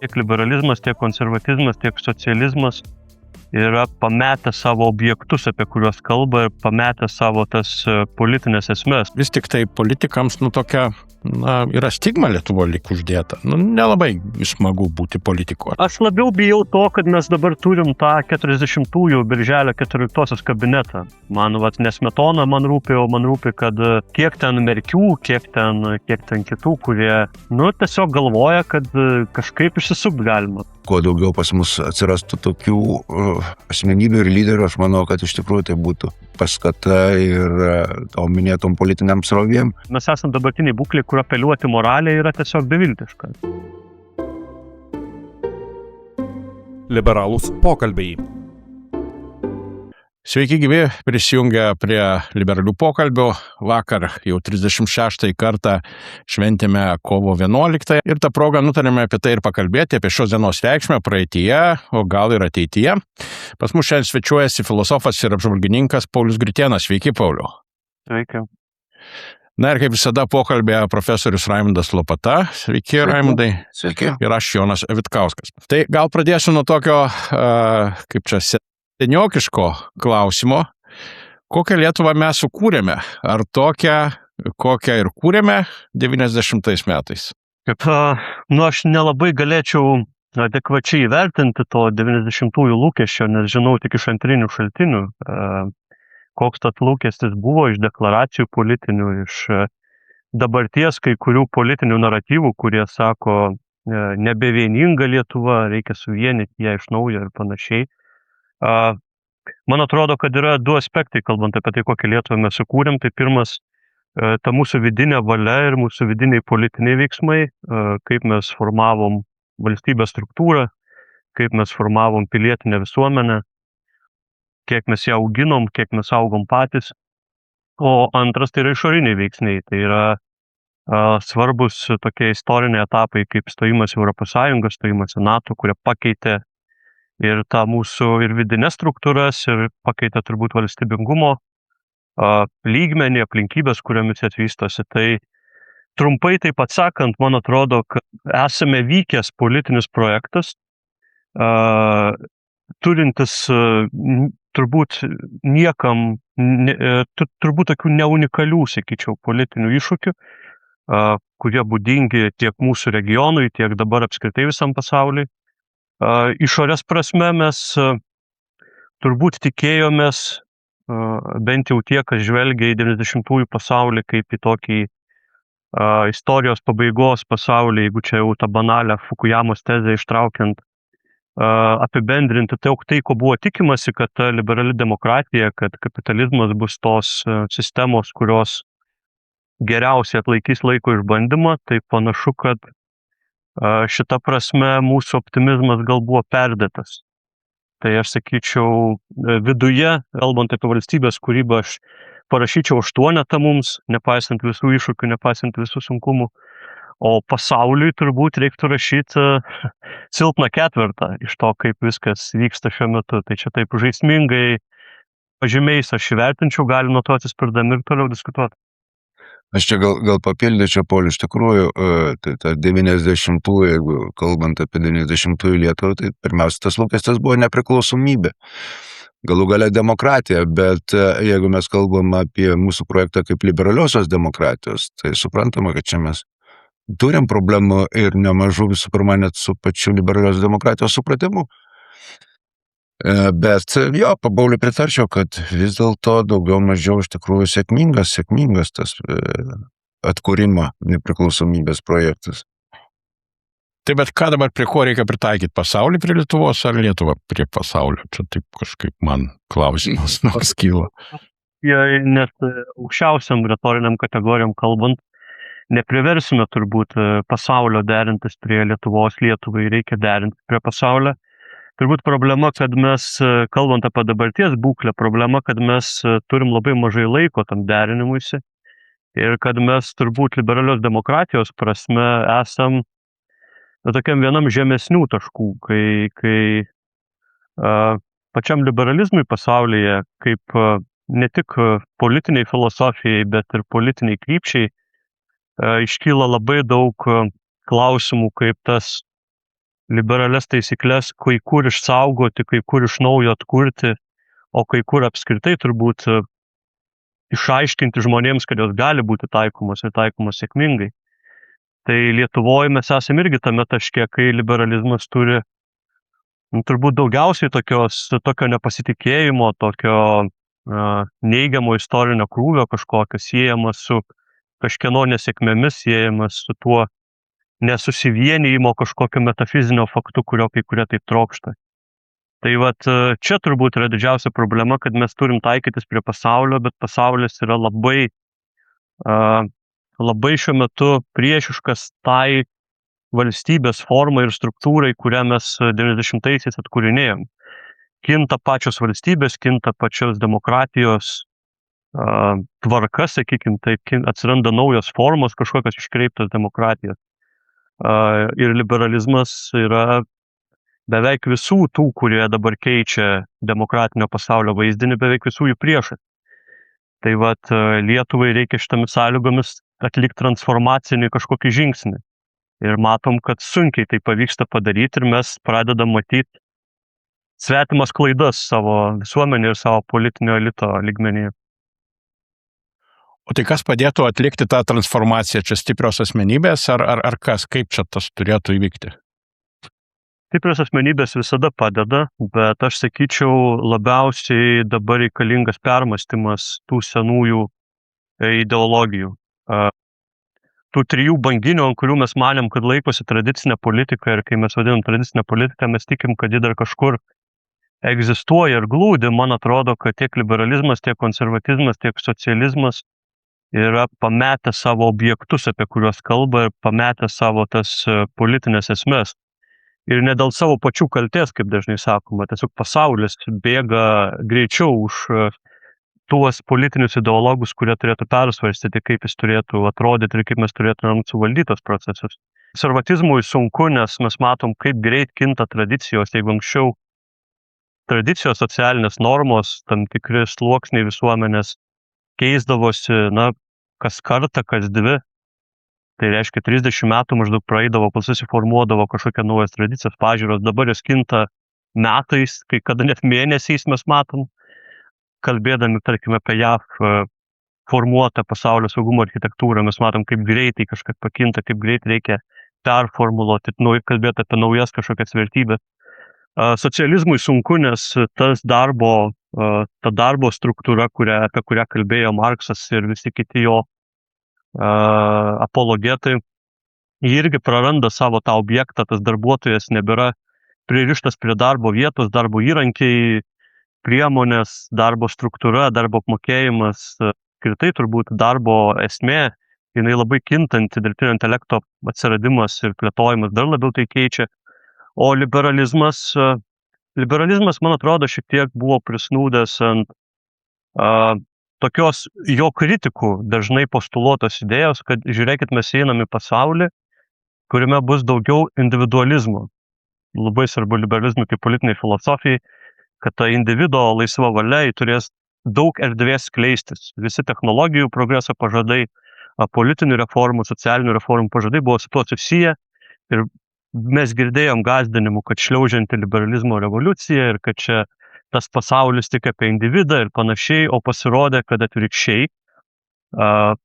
tiek liberalizmas, tiek konservatizmas, tiek socializmas yra pametę savo objektus, apie kuriuos kalba, ir pametę savo tas politinės esmės. Vis tik tai politikams, tokia, yra stigma Lietuvoje lyg uždėta. Nelabai smagu būti politiku. Aš labiau bijau to, kad mes dabar turim tą 40-ųjų birželio 14 kabinetą. Man, ne Smetona man rūpi, o man rūpi, kad kiek ten Merkių, kiek ten kitų, kurie, tiesiog galvoja, kad kažkaip išsisukt galima. Kuo daugiau pas mus atsirastų tokių asmenybių ir lyderių, aš manau, kad iš tikrųjų tai būtų paskata ir minėtom politiniam srovėm. Mes esam dabartiniai būklė, kur apeliuoti moralę yra tiesiog beviltiška. Liberalūs pokalbiai. Sveiki gyvi, prisijungę prie liberalių pokalbių. Vakar jau 36 kartą šventėme kovo 11 ir tą progą nutarėme apie tai ir pakalbėti, apie šios dienos reikšmę praeityje, o gal ir ateityje. Pas mus šiandien svečiuojasi filosofas ir apžvalgininkas Paulius Gritėnas. Sveiki, Pauliau. Sveiki. Na ir kaip visada pokalbėje profesorius Raimundas Lopata. Sveiki, Raimundai. Sveiki. Ir aš Jonas Vitkauskas. Tai gal pradėsiu nuo tokio, seniokiško klausimo. Kokią Lietuvą mes sukūrėme? Ar tokią, kokią ir kūrėme 90 metais? Aš nelabai galėčiau adekvačiai įvertinti to 90-ųjų lūkesčio, nes žinau tik iš antrinių šaltinių, koks tas lūkestis buvo iš deklaracijų politinių, iš dabarties kai kurių politinių naratyvų, kurie sako, nebevieninga Lietuva, reikia suvienyti ją iš naujo ir panašiai. Man atrodo, kad yra du aspektai, kalbant apie tai, kokią Lietuvą mes sukūrėm. Tai pirmas, ta mūsų vidinė valia ir mūsų vidiniai politiniai veiksmai, kaip mes formavom valstybės struktūrą, kaip mes formavom pilietinę visuomenę, kiek mes ją auginom, kiek mes augom patys. O antras tai yra išoriniai veiksniai, tai yra svarbus tokie istoriniai etapai kaip stojimas į Europos Sąjungą, stojimas į NATO, kurie pakeitė ir tą mūsų ir vidinės struktūras, ir pakeitė turbūt valstybingumo lygmenį, aplinkybės, kuriomis atvystosi. Tai trumpai taip atsakant, man atrodo, kad esame vykęs politinis projektas, turintis turbūt niekam, turbūt tokių neunikalių, sakyčiau, politinių iššūkių, kurie būdingi tiek mūsų regionui, tiek dabar apskritai visam pasauliui. Išorės prasme mes turbūt tikėjomės, bent jau tie, kas žvelgia į 90-ųjų pasaulį kaip į tokį istorijos pabaigos pasaulį, jeigu čia jau tą banalią Fukuyamos tezę ištraukiant, apibendrinti tai, ko buvo tikimasi, kad ta liberali demokratija, kad kapitalizmas bus tos sistemos, kurios geriausiai atlaikys laiko išbandymą, tai panašu, kad šita prasme mūsų optimizmas gal buvo perdėtas. Tai aš sakyčiau, viduje, kalbant apie valstybės kūrybą, aš parašyčiau 8 mums, nepaisant visų iššūkių, nepaisant visų sunkumų. O pasauliui turbūt reiktų rašyti silpną 4 iš to, kaip viskas vyksta šiuo metu. Tai čia taip žaismingai pažymiais aš įvertinčiau, galim nuo to atsispirdami ir toliau diskutuoti. Aš čia gal papildyčiau, Paulių, iš tikrųjų, tai 90-ųjų, jeigu kalbant apie 90-ųjų Lietuvą, tai pirmiausia, tas lūkestis buvo nepriklausomybė. Galų gale demokratija, bet jeigu mes kalbam apie mūsų projektą kaip liberaliosios demokratijos, tai suprantama, kad čia mes turim problemų ir nemažų visų pirma net su pačiu liberalios demokratijos supratimu. Bet jo, Pauliui pritarčiau, kad vis dėlto daugiau mažiau iš tikrųjų sėkmingas tas atkūrimo nepriklausomybės projektas. Tai bet ką dabar prie ko reikia pritaikyti? Pasaulį prie Lietuvos ar Lietuvą prie pasaulio? Čia taip kažkaip man klausimas nors kyla. Net aukščiausiam retoriniam kategorijom kalbant, nepriversime turbūt pasaulio derintis prie Lietuvos, Lietuvai reikia derinti prie pasaulio. Turbūt problema, kad mes, kalbant apie dabarties būklę, problema, kad mes turim labai mažai laiko tam derinimuisi ir kad mes turbūt liberalios demokratijos prasme esam tokiam vienam žemesnių taškų, kai pačiam liberalizmui pasaulyje, kaip ne tik politiniai filosofijai, bet ir politiniai krypčiai, iškyla labai daug klausimų, kaip tas liberalias taisyklės, kai kur išsaugoti, kai kur iš naujo atkurti, o kai kur apskritai turbūt išaiškinti žmonėms, kad jos gali būti taikomos ir taikomos sėkmingai. Tai Lietuvoje mes esame irgi tame taške, kai liberalizmas turi turbūt daugiausiai tokio nepasitikėjimo, tokio neigiamo istorinio krūvio kažkokio, siejamas su kažkieno nesėkmėmis, siejamas su tuo nesusivienijimo kažkokio metafizinio faktu, kurio kai kurie taip trokšta. Tai vat čia turbūt yra didžiausia problema, kad mes turim taikytis prie pasaulio, bet pasaulis yra labai šiuo metu priešiškas tai valstybės formai ir struktūrai, kurią mes 90-aisiais atkūrinėjom. Kinta pačios valstybės, kinta pačios demokratijos tvarka, sakykime, taip, atsiranda naujos formos, kažkokios iškreiptos demokratijos. Ir liberalizmas yra beveik visų tų, kurie dabar keičia demokratinio pasaulio vaizdinį, beveik visų jų priešas. Tai vat Lietuvai reikia šitomis sąlygomis atlikti transformacinį kažkokį žingsnį. Ir matom, kad sunkiai tai pavyksta padaryti ir mes pradedam matyti svetimas klaidas savo visuomenį ir savo politinio elito lygmenyje. O tai kas padėtų atlikti tą transformaciją? Čia stiprios asmenybės ar kas? Kaip čia tas turėtų įvykti? Stiprios asmenybės visada padeda, bet aš sakyčiau, labiausiai dabar reikalingas permąstymas tų senųjų ideologijų. Tų trijų banginių, ant kurių mes manėm, kad laikosi tradicinė politika ir kai mes vadinam tradicinę politiką, mes tikim, kad ji dar kažkur egzistuoja ir glūdi. Man atrodo, kad tiek liberalizmas, tiek konservatizmas, tiek socializmas yra pametę savo objektus, apie kuriuos kalba, ir pametę savo tas politinės esmės. Ir ne dėl savo pačių kaltės, kaip dažnai sakoma, tiesiog pasaulis bėga greičiau už tuos politinius ideologus, kurie turėtų persvarstyti, kaip jis turėtų atrodyti ir kaip mes turėtumėm suvaldyti tos procesus. Konservatizmui sunku, nes mes matom, kaip greit kinta tradicijos. Jeigu anksčiau tradicijos, socialinės normos, tam tikri sluoksniai visuomenės keisdavosi, kas kartą, kas dvi, tai reiškia 30 metų maždaug praeidavo, kol susiformuodavo kažkokia naujas tradicijos, pažiūros, dabar jos kinta metais, kai kada net mėnesiais mes matom, kalbėdami, tarkime, apie JAV formuotą pasaulio saugumo architektūrą, mes matom, kaip greitai kažkas pakinta, kaip greitai reikia performuluoti, kalbėti apie naujas kažkokias vertybės. Socializmui sunku, nes ta darbo struktūra, apie kurią kalbėjo Marksas ir visi kiti jo apologetai, jie irgi praranda savo tą objektą, tas darbuotojas nebėra pririštas prie darbo vietos, darbo įrankiai, priemonės, darbo struktūra, darbo apmokėjimas, skirtai turbūt darbo esmė, jinai labai kintanti, dirbtinio intelekto atsiradimas ir plėtojimas dar labiau tai keičia. O liberalizmas, man atrodo, šiek tiek buvo prisnūdęs ant tokios jo kritikų dažnai postuluotos idėjos, kad žiūrėkit, mes einam į pasaulį, kuriame bus daugiau individualizmo. Labai svarbu liberalizmui kaip politiniai filosofijai, kad ta individo laisva valia turės daug erdvės skleistis. Visi technologijų progreso pažadai, politinių reformų, socialinių reformų pažadai buvo su tuo susiję ir mes girdėjom gąsdinimų, kad šliaužianti liberalizmo revoliucija ir kad čia tas pasaulis tik apie individą ir panašiai, o pasirodė, kad atvirkščiai,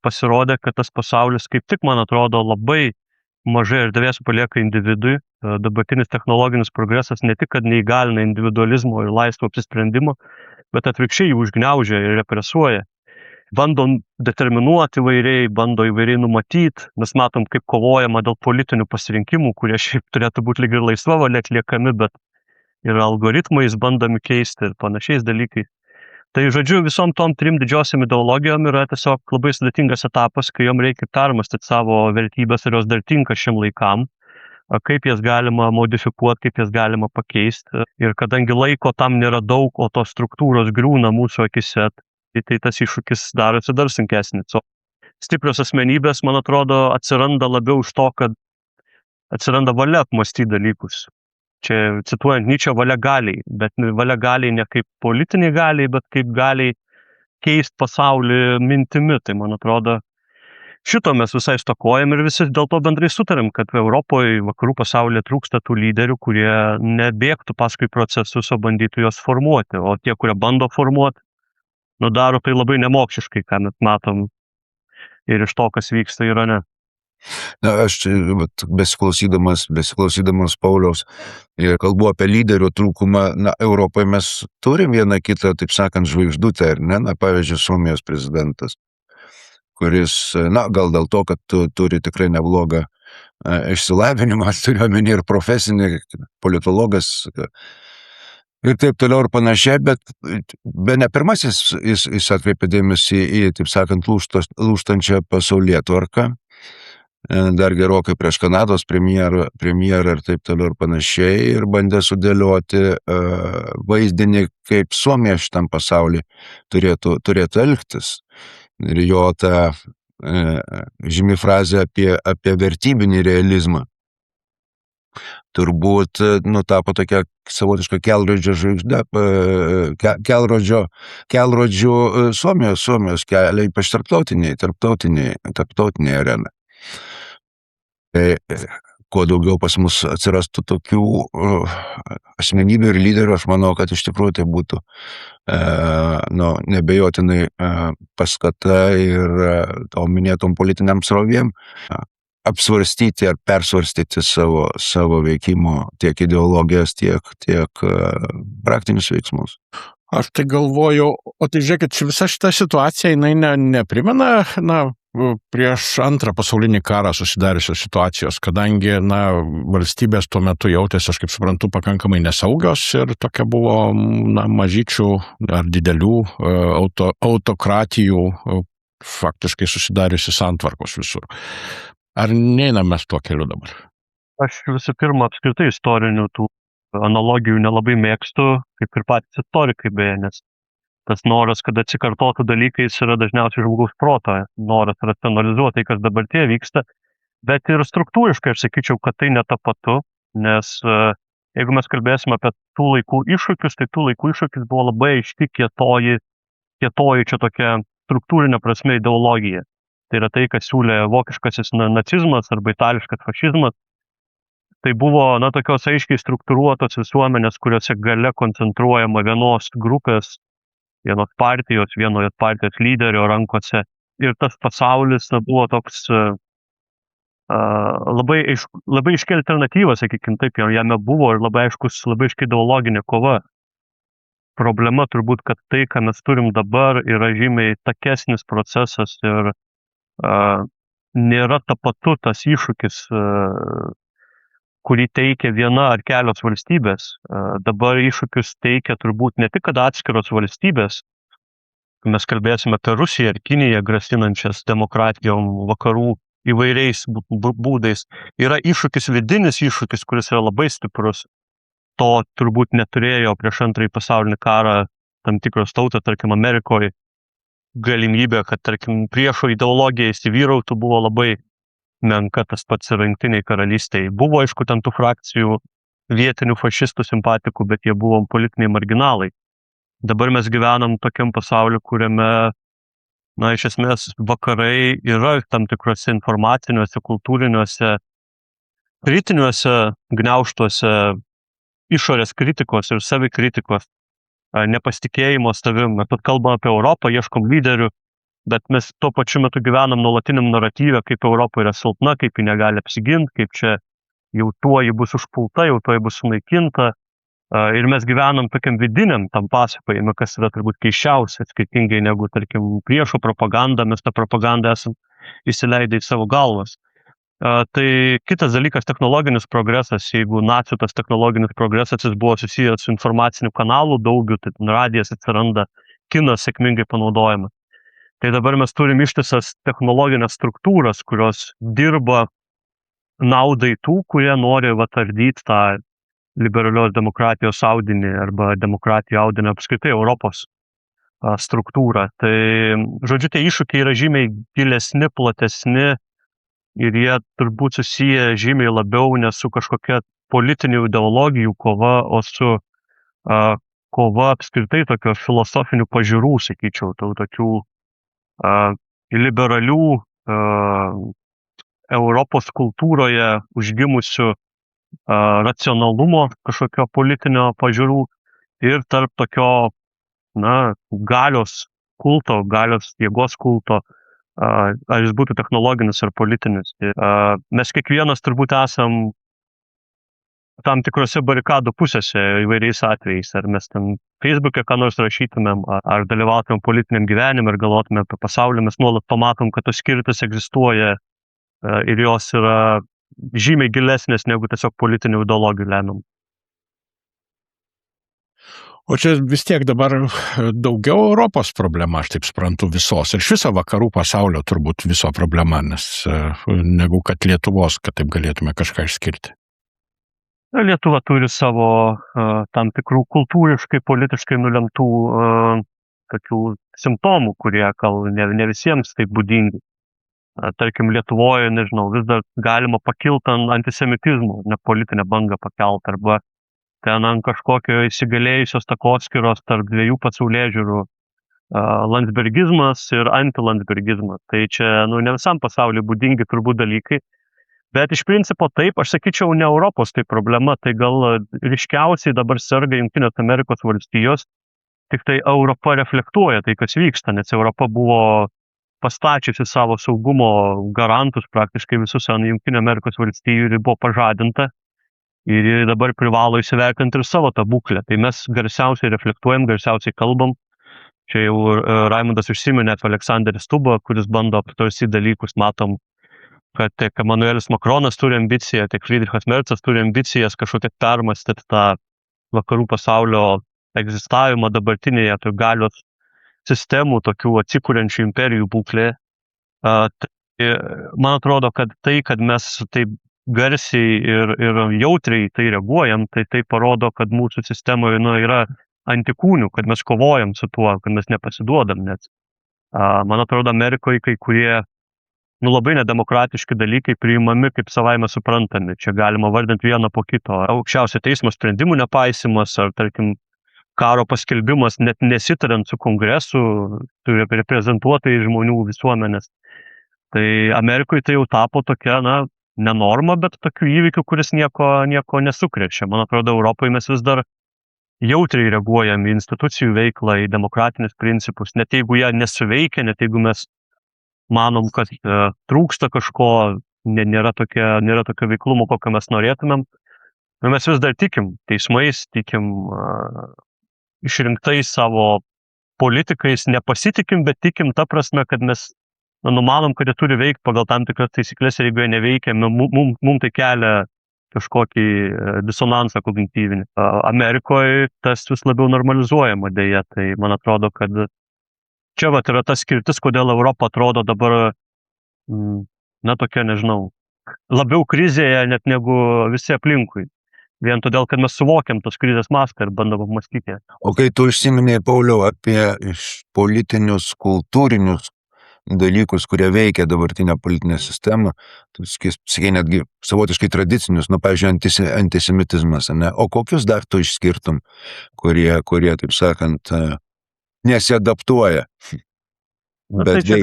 pasirodė, kad tas pasaulis kaip tik, man atrodo, labai mažai erdvės palieka individui. Dabartinis technologinis progresas ne tik, kad neįgalina individualizmo ir laisvo apsisprendimo, bet atvirkščiai jų užgniaužia ir represuoja. Bando determinuoti įvairiai, bando įvairiai numatyti. Mes matom, kaip kovojama dėl politinių pasirinkimų, kurie šiaip turėtų būti lyg ir laisva valia atliekami, bet ir algoritmais bandomi keisti ir panašiais dalykais. Tai žodžiu, visom tom trim didžiosiam ideologijom yra tiesiog labai sudėtingas etapas, kai jom reikia permastyti savo vertybės ir jos dar tinka šiam laikam, kaip jas galima modifikuoti, kaip jas galima pakeisti. Ir kadangi laiko tam nėra daug, o tos struktūros griūna mūsų akise, tai tas iššūkis darosi dar sunkesnis. Stiprios asmenybės, man atrodo, atsiranda labiau iš to, kad atsiranda valia apmąstyti dalykus. Čia, cituojant Nyčę, valia galiai, bet valia galiai ne kaip politiniai galiai, bet kaip galiai keisti pasaulį mintimi. Tai, man atrodo, šito mes visai stokojam ir visi dėl to bendrai sutarėm, kad Europoje, vakarų pasaulyje trūksta tų lyderių, kurie nebėgtų paskui procesus, o bandytų juos formuoti. O tie, kurie bando formuoti, daro tai labai nemokšiškai, ką mes matom ir iš to, kas vyksta Irane. Na, aš besiklausydamas Pauliaus ir kalbu apie lyderių trūkumą, na, Europoje mes turim vieną kitą, taip sakant, žvaigždutę, ir ne, na, pavyzdžiui, Suomijos prezidentas, kuris, na, gal dėl to, kad turi tikrai neblogą išsilavinimą, turiu omeny ir profesinį, politologas ir taip toliau ir panašiai, bet ne pirmasis jis atkreipė dėmesį į, taip sakant, lūžtančią pasaulietvarką, dar gerokai prieš Kanados premjerą ir taip toliau ir panašiai, ir bandė sudėlioti vaizdinį, kaip Suomija šitam pasaulyje turėtų elgtis. Ir jo ta žymi frazė apie vertybinį realizmą turbūt tapo tokia savotiška kelrodžio žvaigždė, kelrodžių Suomijos kelią, ypač tarptautinėje arenoje. Tai kuo daugiau pas mus atsirastų tokių asmenybių ir lyderių, aš manau, kad iš tikrųjų tai būtų nebejotinai paskata ir tau minėtom politiniam srovėm apsvarstyti ar persvarstyti savo veikimo tiek ideologijas, tiek praktinius veiksmus. Aš tai galvoju, o tai žiūrėkit, visa šita situacija, jinai neprimena, prieš antrą pasaulinį karą susidariusios situacijos, kadangi, valstybės tuo metu jautėsi, aš kaip suprantu, pakankamai nesaugios ir tokia buvo, mažyčių ar didelių autokratijų faktiškai susidariusi santvarkos visur. Ar neinam mes tuo keliu dabar? Aš visų pirma apskritai istorinių tų analogijų nelabai mėgstu, kaip ir patys istorikai beje, nes tas noras, kad atsikartotų dalykai, jis yra dažniausiai žmogaus proto, noras racionalizuoti tai, kas dabartyje vyksta, bet ir struktūriškai aš sakyčiau, kad tai netapatu, nes jeigu mes kalbėsime apie tų laikų iššūkius, tai tų laikų iššūkis buvo labai aiški kietoji čia tokia struktūrinė prasme ideologija. Tai yra tai, kas siūlė vokiškasis nacizmas arba itališkas fašizmas. Tai buvo, tokios aiškiai struktūruotos visuomenės, kuriuose gale koncentruojama vienos grupės, vienos partijos lyderio rankose. Ir tas pasaulis buvo toks labai aiški alternatyva, sakykim taip, jame buvo ir labai aiški ideologinė kova. Problema turbūt, kad tai, ką mes turim dabar, yra žymiai takesnis procesas ir nėra tapatu tas iššūkis, kurį teikia viena ar kelios valstybės. Dabar iššūkius teikia turbūt ne tik, kad atskiros valstybės, mes kalbėsime apie Rusiją ir Kiniją, grasinančias demokratijom vakarų įvairiais būdais. Yra iššūkis, vidinis iššūkis, kuris yra labai stiprus. To turbūt neturėjo prieš antrąjį pasaulinį karą tam tikros tautos, tarkim, Amerikoje. Galimybė, kad, tarkim, priešo ideologija įsivyrautų, buvo labai menka, tas pats ir Jungtinėj karalystėje. Buvo, aišku, ten tų frakcijų vietinių fašistų simpatikų, bet jie buvo politiniai marginalai. Dabar mes gyvenam tokiam pasauliu, kuriame, iš esmės, vakarai yra tam tikrose informaciniuose, kultūriniuose, kritiniuose gniaužtuose išorės kritikos ir savikritikos, nepasitikėjimo savim. Mes kalbame apie Europą, ieškom lyderių, bet mes tuo pačiu metu gyvenam nuolatiniam naratyve, kaip Europa yra silpna, kaip ji negali apsiginti, kaip čia jau tuo ji bus užpulta, jau tuo ji bus sunaikinta. Ir mes gyvenam tokiam vidiniam tam pasakojime, kas yra turbūt keisčiausia, skirtingai negu, tarkim, priešo propaganda, mes tą propagandą esam įsileidę į savo galvas. Tai kitas dalykas, technologinis progresas. Jeigu nacių tas technologinis progresas jis buvo susijęs su informacinių kanalų daugiau, tai radijas atsiranda, kinas sėkmingai panaudojamas. Tai dabar mes turim ištisas technologinės struktūras, kurios dirba naudai tų, kurie nori ardyti tą liberalios demokratijos audinį arba demokratijų audinį apskritai Europos struktūrą. Tai, žodžiu, tie iššūkiai yra žymiai gilesni, platesni ir jie turbūt susiję žymiai labiau ne su kažkokia politinių ideologijų kova, o su kova apskritai tokio filosofinių pažiūrų, sakyčiau, tokių liberalių Europos kultūroje užgimusių racionalumo kažkokio politinio pažiūrų ir tarp tokio, galios kulto, galios jėgos kulto, ar jis būtų technologinis ar politinis. Mes kiekvienas turbūt esam tam tikrose barikadų pusėse įvairiais atvejais, ar mes ten Facebook'e ką nors rašytumėm, ar dalyvautumėm politiniam gyvenime, ar galvotumėm apie pasaulį, mes nuolat pamatom, kad tos skirtis egzistuoja ir jos yra žymiai gilesnės negu tiesiog politinių ideologijų lemiam. O čia vis tiek dabar daugiau Europos problema, aš taip suprantu, visos. Ir iš viso vakarų pasaulio turbūt viso problema, nes negu kad Lietuvos, kad taip galėtume kažką išskirti. Lietuva turi savo tam tikrų kultūriškai, politiškai nulemtų tokių simptomų, kurie gal ne visiems taip būdingi. Tarkim, Lietuvoje, nežinau, vis dar galima pakilti ant antisemitizmo, ne politinę bangą pakelt, arba ten ant kažkokio įsigalėjusios takoskyros tarp dviejų pasaulėžiūrų, landsbergizmas ir antilandsbergizmas. Tai čia, ne visam pasauliu būdingi turbūt dalykai. Bet iš principo taip, aš sakyčiau, ne Europos tai problema, tai gal ryškiausiai dabar serga Jungtinės Amerikos valstijos, tik tai Europa reflektuoja tai, kas vyksta, nes Europa buvo pastačiusi savo saugumo garantus praktiškai visus ant Jungtinių Amerikos valstijų ir buvo pažadinta ir ji dabar privalo įsivertinti ir savo tą būklę. Tai mes garsiausiai reflektuojam, garsiausiai kalbam. Čia jau Raimundas užsiminė apie Aleksanderį Stubą, kuris bando aptarsi dalykus, matom, kad tiek Emanuelis Makronas turi ambiciją, tiek Friedrichas Mercas turi ambicijas kažkokią permastyti tą vakarų pasaulio egzistavimą dabartinėje galios sistemų, tokių atsikuriančių imperijų būklė. Man atrodo, kad tai, kad mes taip garsiai ir jautriai tai reaguojam, tai parodo, kad mūsų sistemoje yra antikūnių, kad mes kovojam su tuo, kad mes nepasiduodam. Nes, man atrodo, Amerikoje kai kurie labai nedemokratiški dalykai priimami kaip savaime suprantami. Čia galima vardinti vieną po kito. Aukščiausio teismo sprendimų nepaisymas, ar tarkim karo paskelbimas net nesitariant su kongresu, turi reprezentuotai žmonių visuomenės. Tai Amerikoje tai jau tapo tokia, ne norma, bet tokių įvykių, kuris nieko nesukrečia. Man atrodo, Europoje mes vis dar jautriai reaguojam į institucijų veiklą, į demokratinius principus, net jeigu jie nesuveikia, net jeigu mes manom, kad trūksta kažko, nėra tokio veiklumo, kokio mes norėtumėm. Mes vis dar tikim teismais, tikim išrinktais savo politikais, nepasitikim, bet tikim ta prasme, kad mes numanom, kad jie turi veikti pagal tam tikras taisyklės ir jeigu jie neveikia, mum tai kelia kažkokį disonansą kognityvinį. Amerikoje tas vis labiau normalizuojama dėja, tai man atrodo, kad čia yra tas skirtis, kodėl Europa atrodo dabar, tokia, nežinau, labiau krizėje net negu visi aplinkui. Vien todėl, kad mes suvokiam tos krizės mastą ir bandom apmąstyti. O kai tu užsiminėjai, Pauliau, apie politinius, kultūrinius dalykus, kurie veikia dabartinę politinę sistemą, tu sakai netgi savotiškai tradicinius, pavyzdžiui, antisemitizmas, ne? O kokius dar tu išskirtum, kurie, taip sakant, nesiadaptuoja. Tai čia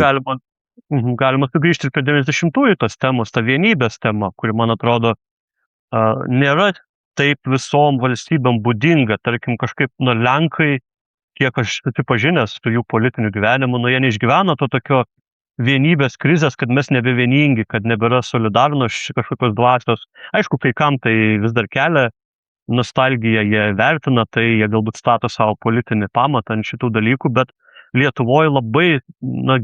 galima sugrįžti prie 90-ųjų tos temos, ta vienybės tema, kuri, man atrodo, nėra taip visom valstybėm būdinga. Tarkim, kažkaip Lenkai, kiek aš susipažinęs su jų politiniu gyvenimu, jie neišgyveno to tokio vienybės krizės, kad mes nebevieningi, kad nebėra solidarnos kažkokios dvasios. Aišku, kai kam tai vis dar kelia nostalgiją, jie vertina, tai jie galbūt stato savo politinį pamatą ant šitų dalykų, bet Lietuvoje labai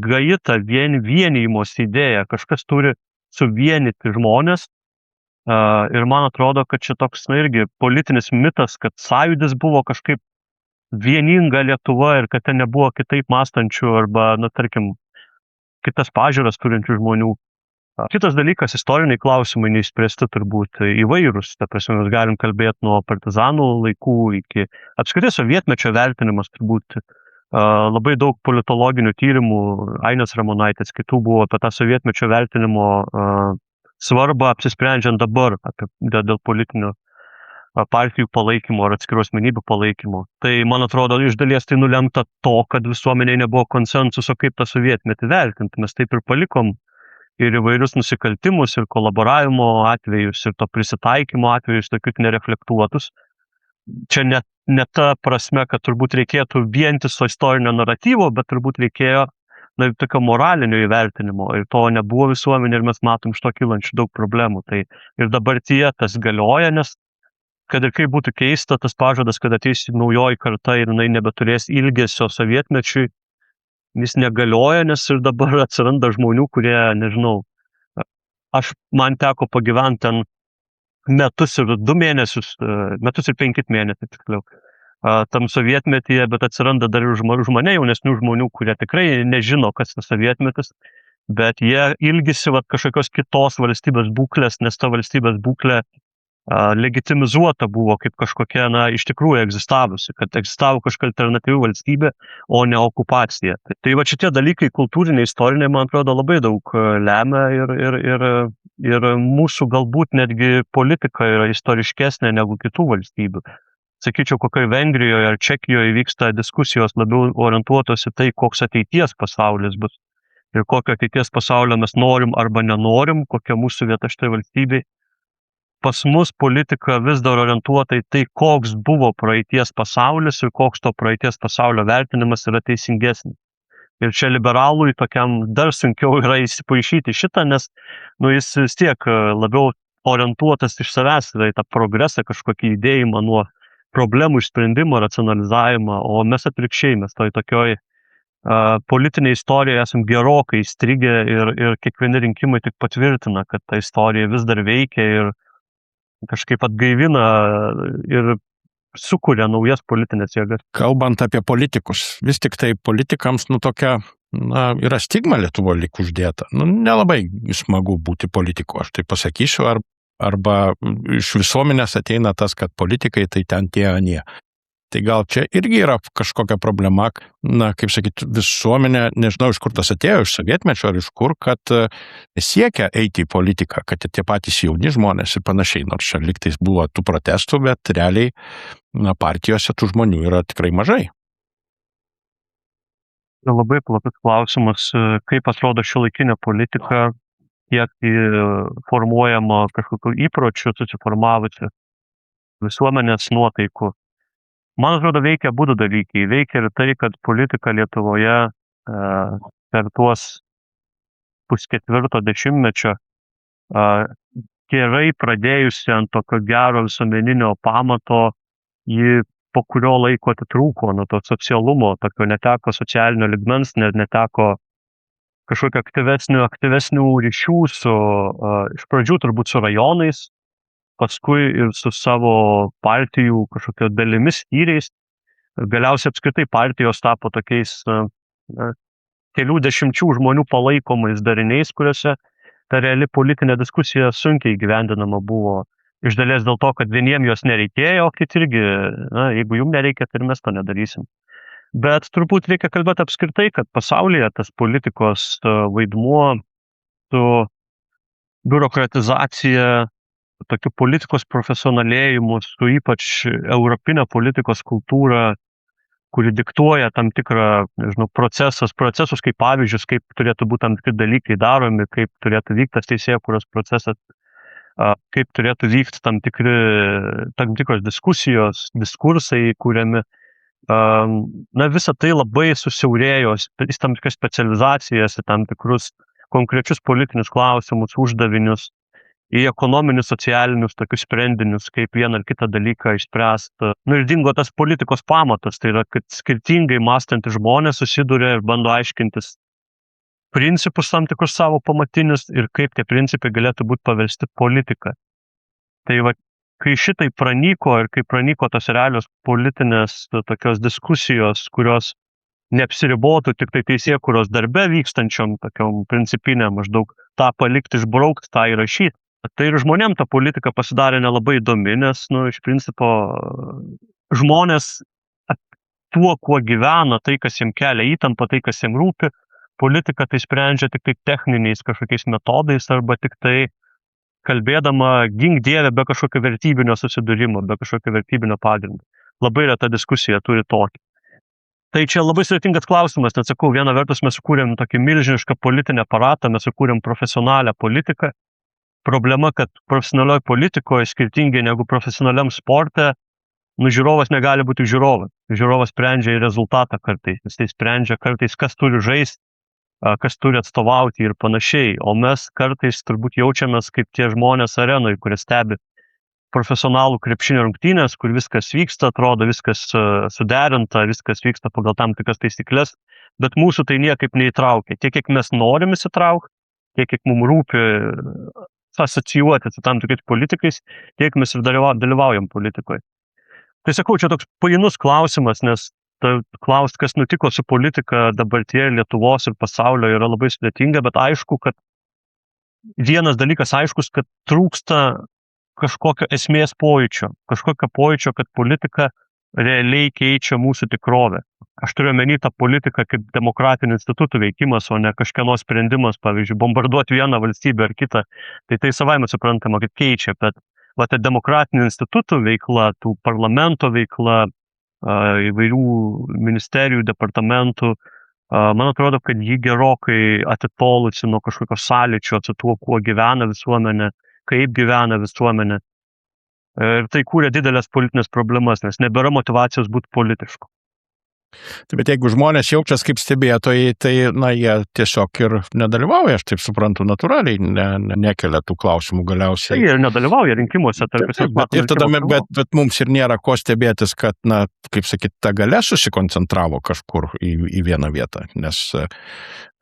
gaji ta vienijimos idėja, kažkas turi suvienyti žmonės ir man atrodo, kad čia toks irgi politinis mitas, kad sąjūdis buvo kažkaip vieninga Lietuva ir kad ten nebuvo kitaip mąstančių arba, tarkim, kitas pažiūras turinčių žmonių. Kitas dalykas, istoriniai klausimai neįspręsti turbūt įvairūs. Ta prasme, mes galim kalbėti nuo partizanų laikų iki apskritai sovietmečio vertinimas turbūt labai daug politologinių tyrimų, Ainės Ramonaitės, kitų buvo apie tą sovietmečio vertinimo svarbą apsisprendžiant dabar dėl politinių partijų palaikymo ar atskirų asmenybių palaikymo. Tai, man atrodo, iš dalies tai nulemta to, kad visuomenėje nebuvo konsensuso, kaip tą sovietmetį vertinti. Mes taip ir palikom ir įvairius nusikaltimus, ir kolaboravimo atvejus, ir to prisitaikymo atvejus, tokius nereflektuotus. Čia ne ta prasme, kad turbūt reikėtų vientiso istorinio naratyvo, bet turbūt reikėjo tokio moralinio įvertinimo. Ir to nebuvo visuomenė ir mes matom iš to kylančių daug problemų. Tai ir dabartyje tas galioja, nes kad ir kaip būtų keista, tas pažadas, kad ateis naujoji karta ir jinai nebeturės ilgesio sovietmečiui, jis negalioja, nes ir dabar atsiranda žmonių, kurie, nežinau, man teko pagyventi ten metus ir 2 mėnesius, metus ir 5 mėnesius, tiksliau, tam sovietmetyje, bet atsiranda dar ir už mane jaunesnių žmonių, kurie tikrai nežino, kas tas sovietmetis, bet jie ilgisi kažkokios kitos valstybės būklės, nes ta valstybės būklė legitimizuota buvo kaip kažkokia, iš tikrųjų egzistavusi, kad egzistavo kažkokia alternatyvi valstybė, o ne okupacija. Tai va šitie dalykai kultūriniai, istoriniai, man atrodo, labai daug lemia ir mūsų galbūt netgi politika yra istoriškesnė negu kitų valstybių. Sakyčiau, kokioje Vengrijoje ar Čekijoje vyksta diskusijos labiau orientuotos į tai, koks ateities pasaulis bus ir kokio ateities pasaulio mes norim arba nenorim, kokia mūsų vieta šitai valstybei. Pas mus politika vis dar orientuota į tai, koks buvo praeities pasaulis ir koks to praeities pasaulio vertinimas yra teisingesnis. Ir čia liberalui tokiam dar sunkiau yra įsipaišyti šitą, nes jis vis tiek labiau orientuotas iš savęs yra į tą progresą, kažkokį judėjimą nuo problemų išsprendimo, racionalizavimą, o mes atvirkščiai, mes toj tokioj politinėje istorijoje esam gerokai įstrigę ir kiekvieni rinkimai tik patvirtina, kad ta istorija vis dar veikia ir kažkaip atgaivina ir sukuria naujas politinės jėgas. Kalbant apie politikus, vis tik tai politikams tokia, yra stigma Lietuvoje lyg uždėta. Nelabai smagu būti politiku, aš tai pasakysiu, arba iš visuomenės ateina tas, kad politikai tai ten tie anie. Tai gal čia irgi yra kažkokia problema, kaip sakyti, visuomenė, nežinau iš kur tas atėjo, iš sovietmečio ar iš kur, kad siekia eiti į politiką, kad tie patys jauni žmonės ir panašiai, nors čia lygtais buvo tų protestų, bet realiai partijose tų žmonių yra tikrai mažai. Labai platus klausimas, kaip atrodo šiuolaikinė politika, kiek formuojama kažkokių įpročių susiformavusių visuomenės nuotaikų. Man atrodo, veikia abu dalykai. Veikia ir tai, kad politika Lietuvoje per tuos 3/4 gerai pradėjusi ant tokio gero visuomeninio pamato, ji po kurio laiko atitrūko nuo to socialumo, tokio neteko socialinio lygmens, neteko kažkokio aktyvesnių ryšių iš pradžių turbūt su rajonais, paskui ir su savo partijų kažkokio dalimis skyriais. Galiausiai apskritai partijos tapo tokiais kelių dešimčių žmonių palaikomais dariniais, kuriuose ta reali politinė diskusija sunkiai įgyvendinama buvo. Iš dalies dėl to, kad vieniem jos nereikėjo, o kiti irgi, jeigu jums nereikia, tai ir mes to nedarysim. Bet turbūt reikia kalbėti apskritai, kad pasaulyje tas politikos vaidmuo su biurokratizacija, tokiu politikos profesionalėjimu, su ypač europinė politikos kultūra, kuri diktuoja tam tikrą, procesus kaip pavyzdžius, kaip turėtų būti tam tikri dalykai daromi, kaip turėtų vykti tas teisėkūros procesas, kaip turėtų vykti tam tikros diskusijos, diskursai kuriami. Visa tai labai susiaurėjo į tam tikras specializacijas, į tam tikrus konkrečius politinius klausimus, uždavinius, į ekonominius, socialinius tokius sprendinius, kaip vieną ar kitą dalyką išspręsti. Ir dingo tas politikos pamatas, tai yra, kad skirtingai mąstantys žmonės susiduria ir bando aiškintis principus tam tikrus savo pamatinius ir kaip tie principai galėtų būti paversti politika. Tai va, kai šitai pranyko ir kai pranyko tos realios politinės tokios diskusijos, kurios neapsiribotų tik tai teisėkūros darbe vykstančiom tokiom principinėm, maždaug tą palikti, išbraukti, tą įrašyti. Tai ir žmonėm ta politika pasidarė nelabai įdomi, nes, iš principo, žmonės tuo, kuo gyvena, tai, kas jiems kelia įtampą, tai, kas jiems rūpi, politika tai sprendžia tik tai techniniais kažkokiais metodais arba tik tai kalbėdama gink dieve be kažkokio vertybinio susidūrimo, be kažkokio vertybinio pagrindo. Labai reta diskusija turi tokį. Tai čia labai sudėtingas klausimas, nes sakau, viena vertus mes sukūrėm tokį milžinišką politinį aparatą, mes sukūrėm profesionalią politiką. Problema, kad profesionalioje politikoje skirtingai negu profesionaliam sporte, žiūrovas negali būti žiūrovas. Žiūrovas sprendžia į rezultatą kartais, jis tai sprendžia kartais, kas turi žaisti, kas turi atstovauti ir panašiai. O mes kartais turbūt jaučiamės kaip tie žmonės arenoje, kurie stebi profesionalų krepšinio rungtynės, kur viskas vyksta, atrodo viskas suderinta, viskas vyksta pagal tam tikras taisyklės, bet mūsų tai niekaip neįtraukia. Tiek, kiek mes norim įsitraukti, tiek, kiek mums rūpi asocijuoti su tam tikrais politikais, tiek mes ir dalyvaujam politikoje. Tai sakau, čia toks painus klausimas, nes klausti, kas nutiko su politika dabartie Lietuvos ir pasaulio yra labai sudėtinga, bet aišku, kad vienas dalykas aiškus, kad trūksta kažkokio esmės pojūčio, kad politika realiai keičia mūsų tikrovę. Aš turiu omeny tą politiką kaip demokratinių institutų veikimas, o ne kažkieno sprendimas, pavyzdžiui, bombarduoti vieną valstybę ar kitą. Tai savaime suprantama, kad keičia, bet ta demokratinių institutų veikla, tų parlamento veikla, įvairių ministerijų, departamentų, man atrodo, kad ji gerokai atitolusi nuo kažkokio sąlyčio su tuo, kuo gyvena visuomenė, kaip gyvena visuomenė. Ir tai kūrė didelės politinės problemas, nes nebėra motyvacijos būti politišku. Bet jeigu žmonės jaučias kaip stebėtojai, tai jie tiesiog ir nedalyvauja, aš taip suprantu, natūraliai nekelia tų klausimų galiausiai. Tai ir nedalyvauja rinkimuose. Bet mums ir nėra ko stebėtis, kad, kaip sakyt, ta galia susikoncentravo kažkur į vieną vietą, nes,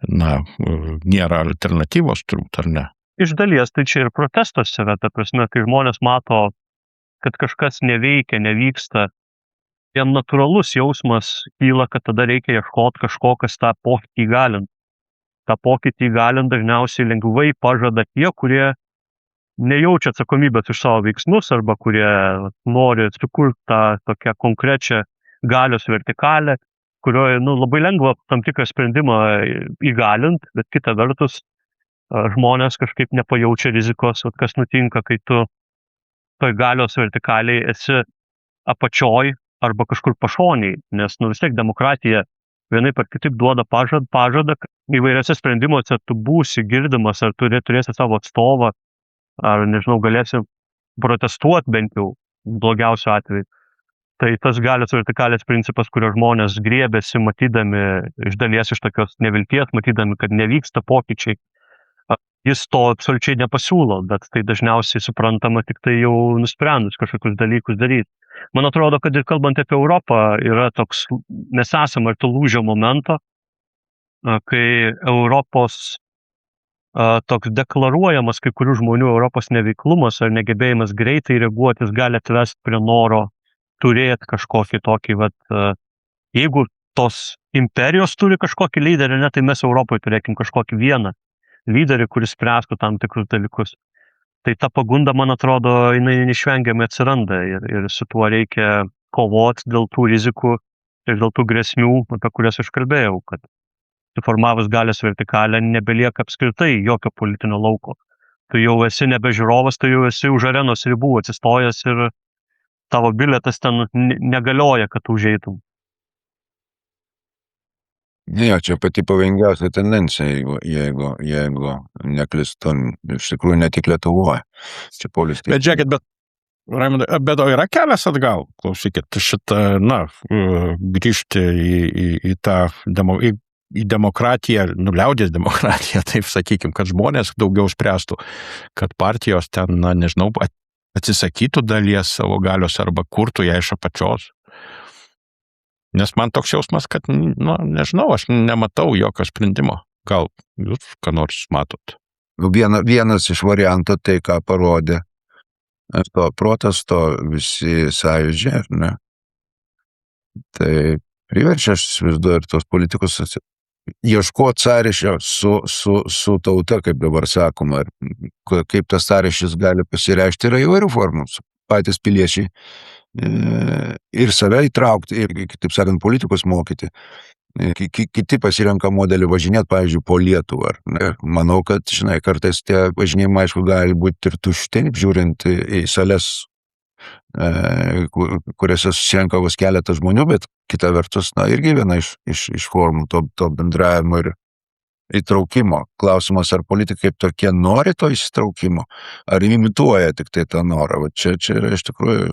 nėra alternatyvos turbūt, ar ne? Iš dalies, tai čia ir protestas yra, ta prasme, kai žmonės mato, kad kažkas neveikia, nevyksta, jam natūralus jausmas kyla, kad tada reikia ieškoti kažko, kas tą pokytį įgalint. Ta pokytį įgalint dažniausiai lengvai pažada tie, kurie nejaučia atsakomybės už savo veiksmus arba kurie nori sukurti tą tokią konkrečią galios vertikalę, kurioje labai lengva tam tikrą sprendimą įgalint, bet kita vertus žmonės kažkaip nepajaučia rizikos, kas nutinka, kai tu toj galios vertikaliai esi apačioj arba kažkur pašoniai, nes vis tiek demokratija vienaip ar kitaip duoda pažadą, įvairiose sprendimuose tu būsi girdimas, ar turėsi savo atstovą, ar, nežinau, galėsi protestuoti bent jau blogiausiu atveju. Tai tas galios vertikalės principas, kurio žmonės griebėsi, matydami iš dalies iš tokios nevilties, matydami, kad nevyksta pokyčiai, jis to absoliučiai nepasiūlo, bet tai dažniausiai suprantama tik tai jau nusprendus kažkokius dalykus daryti. Man atrodo, kad ir kalbant apie Europą, yra toks, mes esame arti lūžio momento, kai Europos toks deklaruojamas kai kurių žmonių Europos neveiklumas ar negebėjimas greitai reaguotis gali atvesti prie noro turėti kažkokį tokį, jeigu tos imperijos turi kažkokį lyderį, tai mes Europoje turėkim kažkokį vieną lyderį, kuris spręstų tam tikrus dalykus. Tai ta pagunda, man atrodo, jinai neišvengiamai atsiranda ir su tuo reikia kovoti dėl tų rizikų ir dėl tų grėsmių, apie kurias aš kalbėjau, kad suformavus galios vertikalę nebelieka apskritai jokio politinio lauko. Tu jau esi nebe žiūrovas, tu jau esi už arenos ribų atsistojęs ir tavo bilietas ten negalioja, kad užeitum. Jo, čia pati pavojingiausia tendencija, jeigu neklystu, iš tikrųjų ne tik Lietuvoje. Čia Paulius. Bet žiūrėkit, Raimundai, bet yra kelias atgal, klausykit, grįžti į tą į demokratiją, liaudies demokratiją, taip sakykim, kad žmonės daugiau spręstų, kad partijos ten, nežinau, atsisakytų dalies savo galios arba kurtų ją iš apačios. Nes man toks jausmas, kad, nežinau, aš nematau jokio sprendimo. Gal jūs ką nors matot? Vienas iš variantų, tai ką parodė to protesto visi sąjūdžiai, ne? Tai priverčia, aš įsivaizduoju, ir tos politikus ieškoti sąryšio su tauta, kaip dabar sakoma, kaip tas sąryšis gali pasireikšti, yra įvairių formų. Patys piliečiai ir save įtraukti, ir, taip sakant, politikus mokyti. Kiti pasirenka modelį važinėti, pavyzdžiui, po Lietuvą. Manau, kad, kartais tie važinėjimai, aišku, gali būti ir tušti, žiūrint į sales kuriuose susirenka vos keletas žmonių, bet kita vertus, irgi viena iš formų to bendravimo ir įtraukimo. Klausimas, ar politikai kaip tokie nori to įsitraukimo, ar imituoja tik tai tą norą. Va čia yra iš tikrųjų